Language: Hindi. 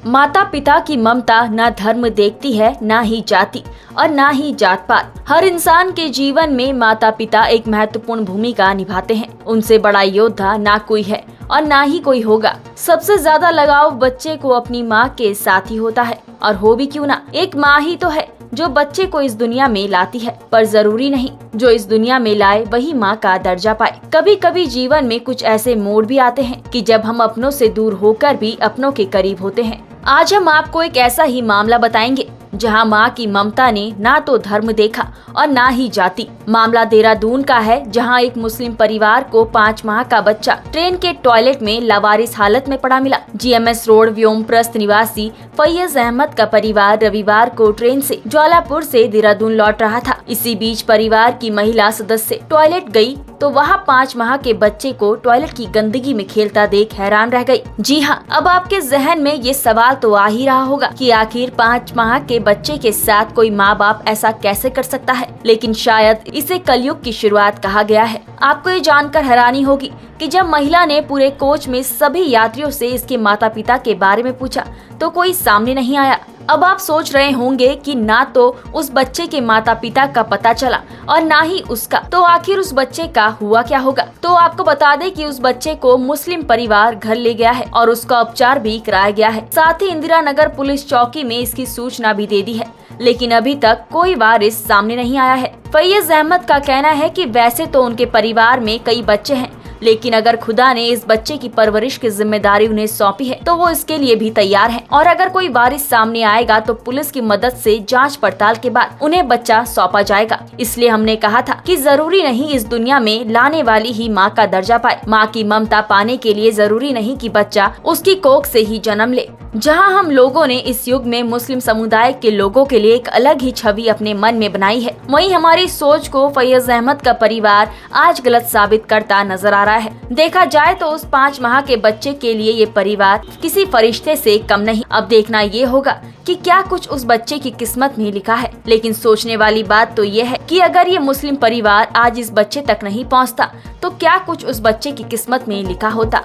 माता पिता की ममता न धर्म देखती है, न ही जाति और न ही जात पात। हर इंसान के जीवन में माता पिता एक महत्वपूर्ण भूमिका निभाते हैं। उनसे बड़ा योद्धा ना कोई है और ना ही कोई होगा। सबसे ज्यादा लगाव बच्चे को अपनी माँ के साथ ही होता है, और हो भी क्यों ना, एक माँ ही तो है जो बच्चे को इस दुनिया में लाती है। पर जरूरी नहीं जो इस दुनिया में लाए वही माँ का दर्जा पाए। कभी कभी जीवन में कुछ ऐसे मोड़ भी आते हैं कि जब हम अपनों से दूर होकर भी अपनों के करीब होते हैं। आज हम आपको एक ऐसा ही मामला बताएंगे जहां मां की ममता ने ना तो धर्म देखा और ना ही जाति। मामला देहरादून का है, जहां एक मुस्लिम परिवार को 5 माह का बच्चा ट्रेन के टॉयलेट में लावारिस हालत में पड़ा मिला। GMS रोड व्योमप्रस्थ निवासी फैयज अहमद का परिवार रविवार को ट्रेन से ज्वालापुर से देहरादून लौट रहा था। इसी बीच परिवार की महिला सदस्य टॉयलेट गई तो वहाँ 5 माह के बच्चे को टॉयलेट की गंदगी में खेलता देख हैरान रह गई। जी हाँ, अब आपके जहन में ये सवाल तो आ ही रहा होगा कि आखिर 5 माह के बच्चे के साथ कोई माँ बाप ऐसा कैसे कर सकता है। लेकिन शायद इसे कलयुग की शुरुआत कहा गया है। आपको ये जानकर हैरानी होगी कि जब महिला ने पूरे कोच में सभी यात्रियों से इसके माता पिता के बारे में पूछा तो कोई सामने नहीं आया। अब आप सोच रहे होंगे कि ना तो उस बच्चे के माता पिता का पता चला और ना ही उसका, तो आखिर उस बच्चे का हुआ क्या होगा। तो आपको बता दें कि उस बच्चे को मुस्लिम परिवार घर ले गया है और उसका उपचार भी कराया गया है। साथ ही इंदिरा नगर पुलिस चौकी में इसकी सूचना भी दे दी है, लेकिन अभी तक कोई वारिस सामने नहीं आया है। फैयज अहमद का कहना है कि वैसे तो उनके परिवार में कई बच्चे हैं, लेकिन अगर खुदा ने इस बच्चे की परवरिश की जिम्मेदारी उन्हें सौंपी है तो वो इसके लिए भी तैयार हैं। और अगर कोई वारिस सामने आएगा तो पुलिस की मदद से जांच पड़ताल के बाद उन्हें बच्चा सौंपा जाएगा। इसलिए हमने कहा था कि जरूरी नहीं इस दुनिया में लाने वाली ही माँ का दर्जा पाए। माँ की ममता पाने के लिए जरूरी नहीं कि बच्चा उसकी कोख से ही जन्म ले। जहां हम लोगों ने इस युग में मुस्लिम समुदाय के लोगों के लिए एक अलग ही छवि अपने मन में बनाई है, वहीं हमारी सोच को फैयज अहमद का परिवार आज गलत साबित करता नजर आ रहा है। देखा जाए तो उस 5 माह के बच्चे के लिए ये परिवार किसी फरिश्ते से कम नहीं। अब देखना ये होगा कि क्या कुछ उस बच्चे की किस्मत में लिखा है। लेकिन सोचने वाली बात तो ये है कि अगर ये मुस्लिम परिवार आज इस बच्चे तक नहीं पहुंचता तो क्या कुछ उस बच्चे की किस्मत में लिखा होता।